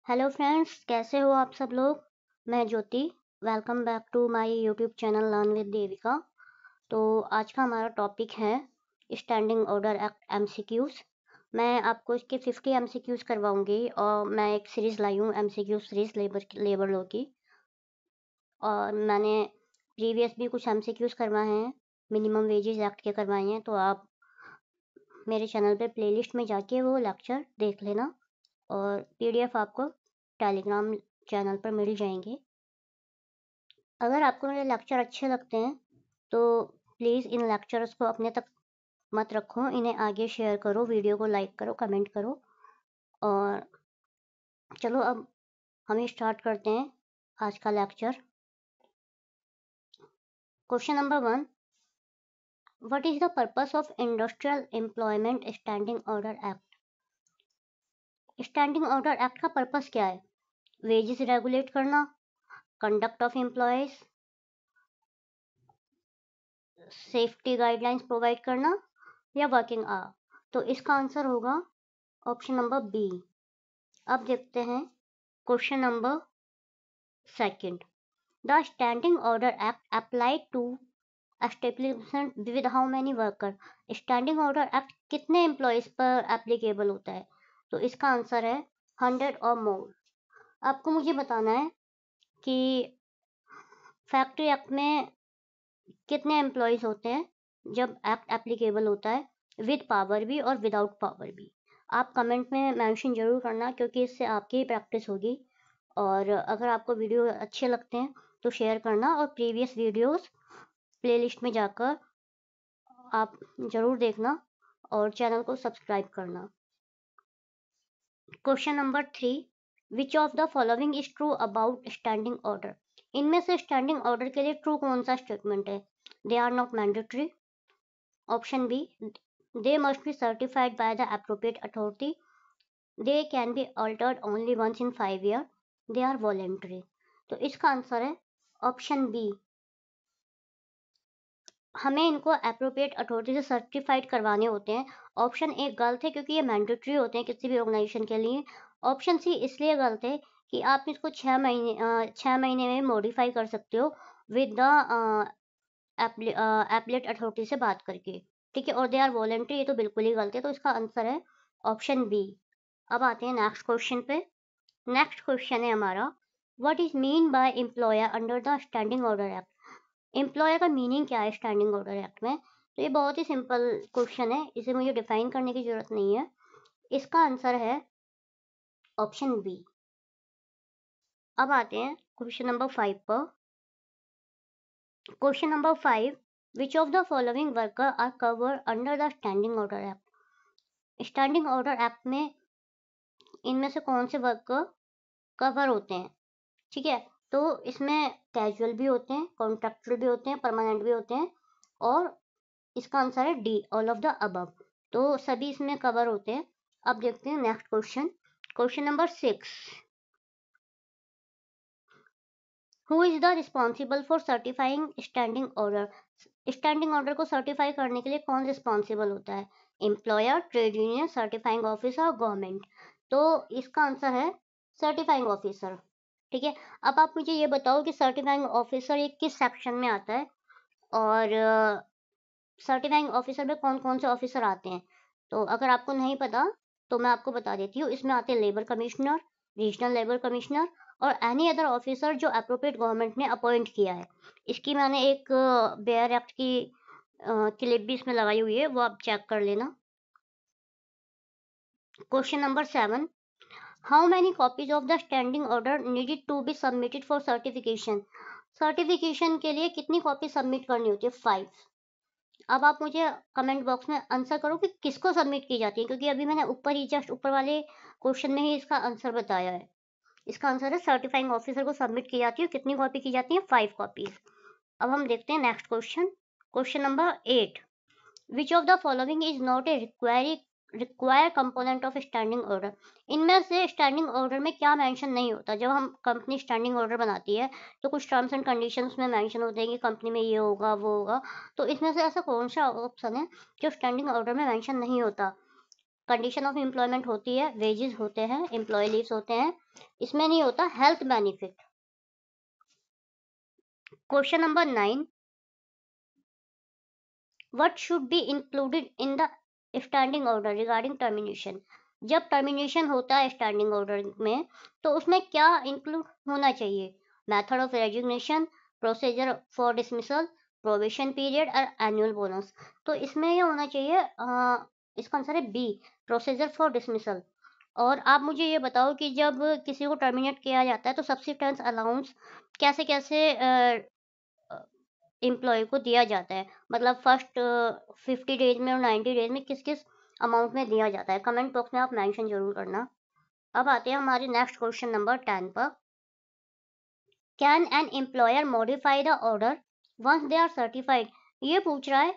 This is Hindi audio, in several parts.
हेलो फ्रेंड्स, कैसे हो आप सब लोग। मैं Jyoti. Welcome back to my YouTube channel learn with Devika. तो आज का हमारा टॉपिक है स्टैंडिंग ऑर्डर एक्ट एमसीक्यूज। मैं आपको इसके 50 एमसीक्यूज करवाऊंगी और मैं एक सीरीज़ लाई हूँ एमसीक्यू सीरीज़ लेबर लॉ की। और मैंने प्रीवियस भी कुछ एमसीक्यूज करवाए हैं, मिनिमम वेजेस एक्ट के करवाए हैं। तो आप मेरे चैनल पे प्लेलिस्ट में जाके वो लेक्चर देख लेना और पीडीएफ आपको टेलीग्राम चैनल पर मिल जाएंगे। अगर आपको मेरे लेक्चर अच्छे लगते हैं तो प्लीज़ इन लेक्चर्स को अपने तक मत रखो, इन्हें आगे शेयर करो, वीडियो को लाइक करो, कमेंट करो। और चलो अब हम स्टार्ट करते हैं आज का lecture. Question number 1, what is the purpose of industrial employment standing order act. Standing order act का पर्पस क्या है? वेजेस रेगुलेट करना, conduct of employees, safety guidelines provide करना, या वर्किंग आवर। तो इसका आंसर होगा ऑप्शन नंबर बी। अब देखते हैं question number 2, the standing order act applied to establishment with how many worker. Standing order act कितने एम्प्लॉयज पर एप्लीकेबल होता है? तो इसका आंसर है 100 और मोर। आपको मुझे बताना है कि फैक्ट्री एक्ट में कितने एम्प्लॉयज होते हैं जब एक्ट एप्लीकेबल होता है, विद पावर भी और विदाउट पावर भी। आप कमेंट में मेंशन जरूर करना, क्योंकि इससे आपकी ही प्रैक्टिस होगी। और अगर आपको वीडियो अच्छे लगते हैं तो शेयर करना, और प्रीवियस वीडियोस प्लेलिस्ट में जाकर आप ज़रूर देखना और चैनल को सब्सक्राइब करना। Question number 3, which of the following is true about standing order. इनमें से स्टैंडिंग ऑर्डर के लिए ट्रू कौन सा स्टेटमेंट है? They are not mandatory. Option B, they must be certified by the appropriate authority. They can be altered only once in 5 year. They are voluntary. तो इसका आंसर है ऑप्शन बी। हमें इनको एप्रोप्रिएट अथॉरिटी से सर्टिफाइड करवाने होते हैं। ऑप्शन ए गलत है, क्योंकि ये मैंडेटरी होते हैं किसी भी ऑर्गेनाइजेशन के लिए। ऑप्शन सी इसलिए गलत है कि आप इसको 6 महीने में मॉडिफाई कर सकते हो विद द एप्लेट अथॉरिटी से बात करके। ठीक है, और दे आर वॉलेंट्री, ये तो बिल्कुल ही गलत है। तो इसका आंसर है ऑप्शन बी। अब आते हैं नेक्स्ट क्वेश्चन पे। नेक्स्ट क्वेश्चन है हमारा, what is mean by employer under the standing order act. Employer का मीनिंग क्या है स्टैंडिंग ऑर्डर एक्ट में? तो ये बहुत ही सिंपल क्वेश्चन है, इसे मुझे डिफाइन करने की जरूरत नहीं है। इसका आंसर है ऑप्शन बी। अब आते हैं क्वेश्चन नंबर 5 पर। Question number 5, which of the following worker are covered under the standing order act. Standing order act में इनमें से कौन से वर्कर कवर होते हैं? ठीक है, तो इसमें कैजुअल भी होते हैं, कॉन्ट्रैक्चुअल भी होते हैं, परमानेंट भी होते हैं, और इसका आंसर है D, all of the above. तो सभी इसमें कवर होते हैं। अब देखते हैं next question. Question number 6, who is the responsible for certifying standing order. Standing order को सर्टिफाई करने के लिए कौन रिस्पॉन्सिबल होता है? Employer, trade union, certifying officer, government. तो इसका आंसर है सर्टिफाइंग ऑफिसर। ठीक है, अब आप मुझे ये बताओ कि सर्टिफाइंग ऑफिसर ये किस सेक्शन में आता है, और सर्टिफाइंग ऑफिसर में कौन कौन से ऑफिसर आते हैं? तो अगर आपको नहीं पता तो मैं आपको बता देती हूँ। इसमें आते हैं labour commissioner, regional labour commissioner, और एनी अदर ऑफिसर जो अप्रोप्रिएट गवर्नमेंट ने अपॉइंट किया है। इसकी मैंने एक बेयर एक्ट की क्लिप भी इसमें लगाई हुई है, वो आप चेक कर लेना। Question number 7, how many copies of the standing order needed to be submitted for certification. Certification के लिए कितनी कॉपी सबमिट करनी होती है? 5। अब आप मुझे कमेंट बॉक्स में आंसर करो कि किसको सबमिट की जाती है, क्योंकि अभी मैंने ऊपर ही जस्ट ऊपर वाले क्वेश्चन में ही इसका आंसर बताया है। इसका आंसर है सर्टिफाइंग ऑफिसर को सबमिट की जाती है। कितनी कॉपी की जाती है? 5 कॉपीज। अब हम देखते हैं next question. Question number 8, which of the following is not a require component of standing order. इनमें से स्टैंडिंग ऑर्डर में क्या मेंशन नहीं होता? जब हम कंपनी स्टैंडिंग ऑर्डर बनाती है तो कुछ टर्म्स एंड कंडीशंस में मेंशन होते हैं कि कंपनी में ये होगा वो होगा। तो इसमें से ऐसा कौन सा ऑप्शन है जो स्टैंडिंग ऑर्डर में मेंशन नहीं होता? कंडीशन ऑफ एम्प्लॉयमेंट होती है, वेजेस होते हैं, एम्प्लॉय लीव्स होते हैं, इसमें नहीं होता health benefit. Question number 9, what should be included in the standing order regarding termination. जब टर्मिनेशन होता है स्टैंडिंग ऑर्डर में तो उसमें क्या इंक्लूड होना चाहिए? Method of resignation, procedure for dismissal, probation period और एनुअल बोनस। तो इसमें ये होना चाहिए, इसका आंसर है बी, प्रोसीजर फॉर डिसमिसल। और आप मुझे ये बताओ कि जब किसी को टर्मिनेट किया जाता है तो सब्सिस्टेंस अलाउंस कैसे कैसे एम्प्लॉय को दिया जाता है, मतलब फर्स्ट 50 डेज में और 90 डेज में किस किस अमाउंट में दिया जाता है। कमेंट बॉक्स में आप मेंशन जरूर करना। अब आते हैं हमारे नेक्स्ट क्वेश्चन नंबर 10 पर। Can an employer modify the order once they are certified. ये पूछ रहा है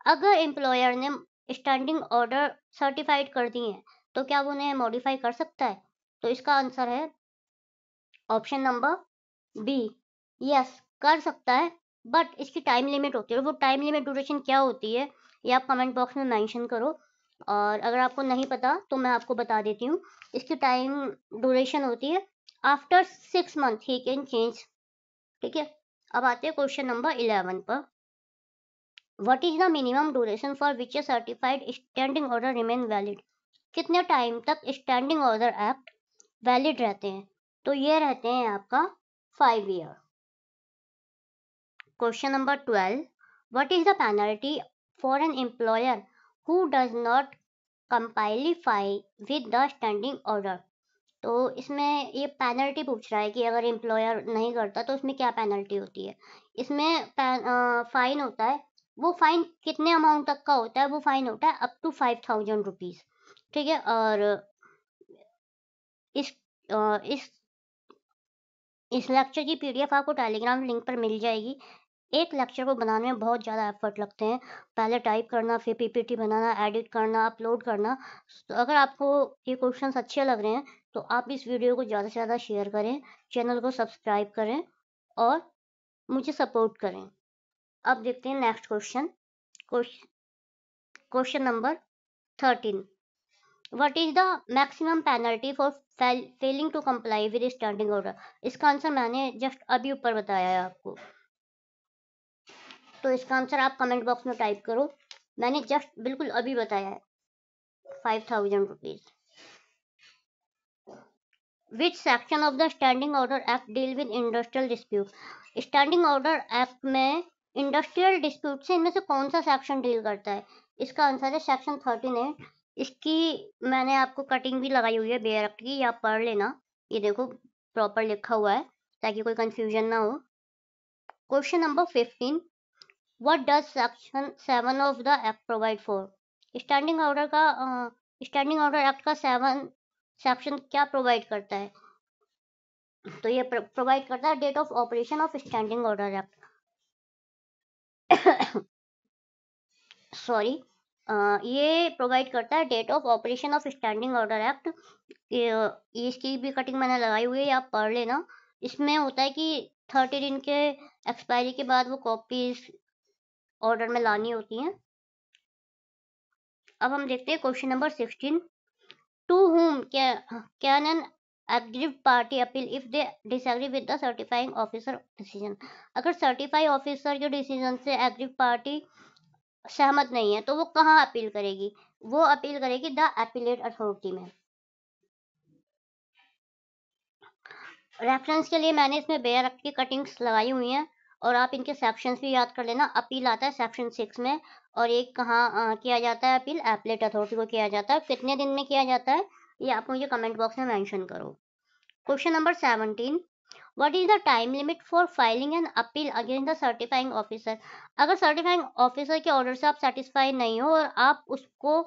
अगर एम्प्लॉयर ने स्टैंडिंग ऑर्डर सर्टिफाइड कर दिए हैं तो क्या वो उन्हें मॉडिफाई कर सकता है? तो इसका आंसर है ऑप्शन नंबर बी, यस कर सकता है, बट इसकी टाइम लिमिट होती है। वो टाइम लिमिट ड्यूरेशन क्या होती है ये आप कमेंट बॉक्स में मेंशन करो, और अगर आपको नहीं पता तो मैं आपको बता देती हूँ। इसकी टाइम ड्यूरेशन होती है after 6 month he can change. ठीक है, अब आते हैं क्वेश्चन नंबर 11 पर। What is the minimum duration for which A certified standing order remain valid. कितने टाइम तक स्टैंडिंग ऑर्डर एक्ट वैलिड रहते हैं? तो ये रहते हैं आपका 5 year. Question number 12. What is the penalty for an employer who does not comply with the standing order? तो इसमें ये पेनल्टी पूछ रहा है कि अगर एम्प्लॉयर नहीं करता तो उसमें क्या पेनल्टी होती है। इसमें फाइन होता है। वो फाइन कितने अमाउंट तक का होता है? वो फाइन होता है अप टू 5000 रुपीज। ठीक है, और इस इस लेक्चर की पीडीएफ आपको टेलीग्राम लिंक पर मिल जाएगी। एक लेक्चर को बनाने में बहुत ज़्यादा एफर्ट लगते हैं, पहले टाइप करना, फिर पीपीटी बनाना, एडिट करना, अपलोड करना। तो अगर आपको ये क्वेश्चंस अच्छे लग रहे हैं तो आप इस वीडियो को ज़्यादा से ज़्यादा शेयर करें, चैनल को सब्सक्राइब करें और मुझे सपोर्ट करें। अब देखते हैं next question. Question number 13। What is the maximum penalty for failing to comply with standing order. इसका आंसर मैंने जस्ट अभी ऊपर बताया है आपको, तो इसका आंसर आप कमेंट बॉक्स में टाइप करो। मैंने जस्ट बिल्कुल अभी बताया है 5000 rupees. Which section of the standing order act deal with industrial dispute. Standing order act में इंडस्ट्रियल डिस्प्यूट से इनमें से कौन सा सेक्शन डील करता है? इसका आंसर है सेक्शन 13A। इसकी मैंने आपको कटिंग भी लगाई हुई है बेयर एक्ट की, आप पढ़ लेना। ये देखो प्रॉपर लिखा हुआ है ताकि कोई कंफ्यूजन ना हो। Question number 15। What does section 7 of the act provide for? Standing order का स्टैंडिंग ऑर्डर एक्ट का 7 सेक्शन क्या प्रोवाइड करता है? तो ये प्रोवाइड करता है date of operation of standing order act. Sorry, ये प्रोवाइड करता है date of operation of standing order act. इसकी भी कटिंग मैंने लगाई हुई है, आप पढ़ लेना। इसमें होता है कि 30 दिन के एक्सपायरी के बाद वो कॉपीज ऑर्डर में लानी होती हैं। अब हम देखते हैं question number 16। To whom can an aggrieved party appeal if they disagree with the certifying officer decision। अगर सर्टिफाई ऑफिसर के डिसीजन से एग्रीव पार्टी सहमत नहीं है तो वो कहाँ अपील करेगी? वो अपील करेगी द अपीलेट अथॉरिटी में। रेफरेंस के लिए मैंने इसमें बेयर एक्ट की कटिंग्स लगाई हुई हैं और आप इनके सेक्शंस भी याद कर लेना। अपील आता है सेक्शन 6 में, और एक कहाँ किया जाता है अपील? अपीलेट अथॉरिटी को किया जाता है। कितने दिन में किया जाता है ये आप मुझे कमेंट बॉक्स में मेंशन करो। Question number 17। What is the time limit for filing an appeal against the certifying officer. अगर सर्टिफाइंग ऑफिसर के ऑर्डर से आप सेटिस्फाई नहीं हो और आप उसको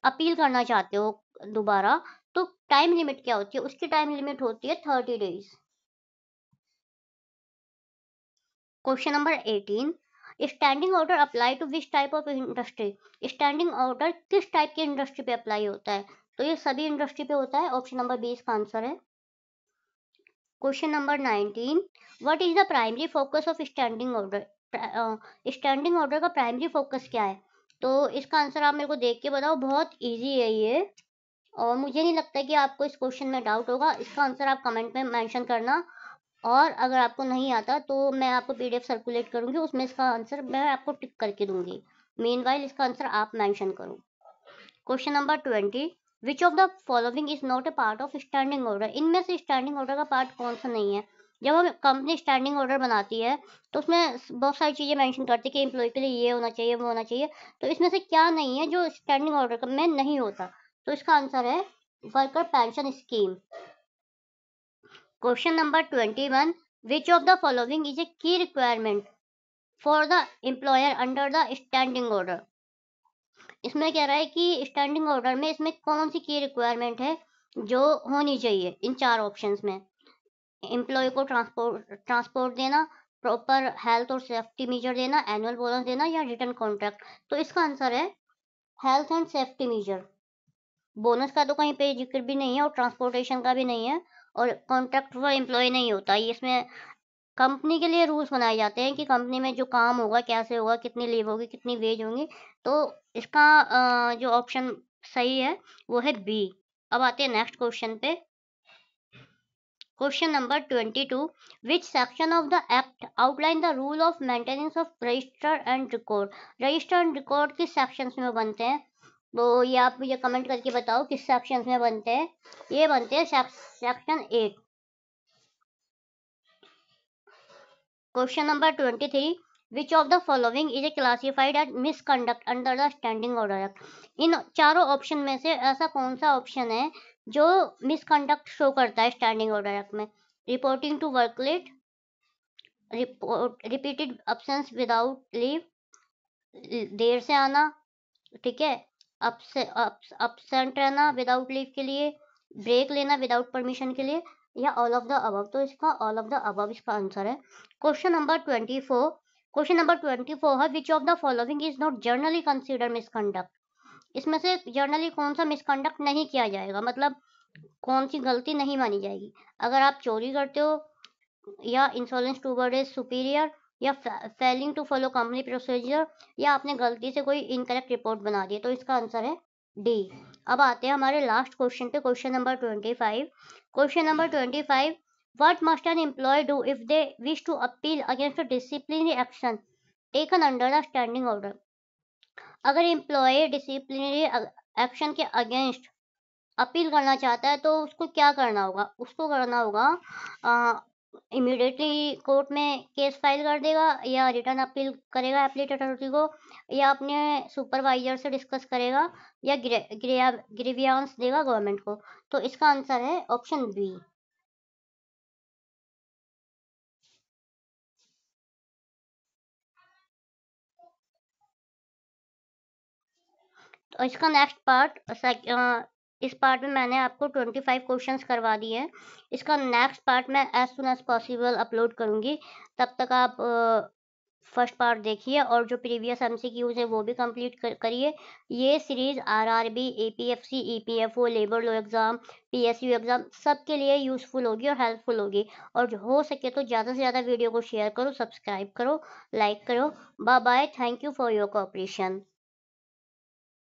अपील करना चाहते हो दोबारा, तो टाइम लिमिट क्या होती है? उसकी टाइम लिमिट होती है 30 days. Question number 18। Standing order apply to which type of industry. Standing order किस टाइप की इंडस्ट्री पे अप्लाई होता है? तो ये सभी इंडस्ट्री पे होता है। ऑप्शन नंबर 20 का आंसर है। Question number 19। What is the primary focus of standing order. Standing order का प्राइमरी फोकस क्या है? तो इसका आंसर आप मेरे को देख के बताओ, बहुत ईजी है ये, और मुझे नहीं लगता कि आपको इस क्वेश्चन में डाउट होगा। इसका आंसर आप कमेंट में मेंशन करना, और अगर आपको नहीं आता तो मैं आपको पीडीएफ सर्कुलेट करूंगी, उसमें इसका आंसर मैं आपको टिक करके दूंगी। मीनवाइल इसका आंसर आप मेंशन करो। Question number 20, which of the following is not a part of standing order? इनमें से स्टैंडिंग ऑर्डर का पार्ट कौन सा नहीं है? जब हम कंपनी स्टैंडिंग ऑर्डर बनाती है तो उसमें बहुत सारी चीजें मेंशन करती है कि एम्प्लॉय के लिए ये होना चाहिए, वो होना चाहिए। तो इसमें से क्या नहीं है जो स्टैंडिंग ऑर्डर में नहीं होता? तो इसका आंसर है worker pension scheme. Question number 21, which of the following is a key requirement for the employer under the standing order? इसमें कह रहा है कि स्टैंडिंग ऑर्डर में इसमें कौन सी की रिक्वायरमेंट है जो होनी चाहिए इन चार ऑप्शंस में? एम्प्लॉय को ट्रांसपोर्ट देना, प्रॉपर हेल्थ और सेफ्टी मेजर देना, एनुअल बोनस देना, या रिटर्न कॉन्ट्रैक्ट। तो इसका आंसर है health and safety major. Bonus का तो कहीं पे जिक्र भी नहीं है, और ट्रांसपोर्टेशन का भी नहीं है, और कॉन्ट्रैक्ट फॉर एम्प्लॉय नहीं होता। ये इसमें कंपनी के लिए रूल्स बनाए जाते हैं कि कंपनी में जो काम होगा कैसे होगा, कितनी लीव होगी, कितनी वेज होंगी। तो इसका जो ऑप्शन सही है वो है बी। अब आते हैं नेक्स्ट क्वेश्चन पे। Question number 22, which section of the act outline the rule of maintenance of register and record? Register and record किस सेक्शन में बनते हैं? तो ये आप मुझे कमेंट करके बताओ किस सेक्शन में बनते हैं। ये बनते हैं section 8। Question number 23, which of the following is a classified as misconduct under the standing order act? इन चारों ऑप्शन में से ऐसा कौन सा ऑप्शन है जो मिसकंडक्ट शो करता है स्टैंडिंग ऑर्डर एक्ट में? Reporting to work late, repeated absence without leave, देर से आना, ठीक है, अपसेंट रहना विदाउट लीव के लिए, ब्रेक लेना विदाउट परमिशन के लिए, या ऑल ऑफ द अबव? तो इसका ऑल ऑफ द अबव इसका आंसर है। क्वेश्चन नंबर 24, क्वेश्चन नंबर 24 है, विच of the following is not generally consider misconduct? इसमें से जर्नली कौन सा मिसकंडक्ट नहीं किया जाएगा, मतलब कौन सी गलती नहीं मानी जाएगी? अगर आप चोरी करते हो, या इंसॉलेंस टूवर्ड ए सुपीरियर, या failing to follow company procedure, या आपने गलती से कोई इनकरेक्ट रिपोर्ट बना दी। तो इसका आंसर है डी। अब आते हैं हमारे लास्ट क्वेश्चन पे, question number 25। Question number 25, what must an employ do if they wish to appeal against a disciplinary action taken under the standing order? अगर एम्प्लॉय डिसिप्लिनरी एक्शन के अगेंस्ट अपील करना चाहता है तो उसको क्या करना होगा? उसको करना होगा इमीडिएटली कोर्ट में केस फाइल कर देगा, या रिटर्न अपील करेगा एप्लीट अथॉरिटी को, या अपने सुपरवाइजर से डिस्कस करेगा, या ग्रीवियांस देगा गवर्नमेंट को। तो इसका आंसर है ऑप्शन बी। तो इसका नेक्स्ट पार्ट, इस पार्ट में मैंने आपको 25 क्वेश्चंस करवा दिए हैं। इसका नेक्स्ट पार्ट मैं as soon as possible upload करूंगी। तब तक आप फर्स्ट पार्ट देखिए, और जो प्रीवियस एमसीक्यूज है वो भी कंप्लीट करिए। ये series RRB, APFC, EPFO, labour law exam, PSU exam सबके लिए यूजफुल होगी और हेल्पफुल होगी। और जो हो सके तो ज़्यादा से ज़्यादा वीडियो को शेयर करो, सब्सक्राइब करो, लाइक करो। Bye bye, thank you for your cooperation.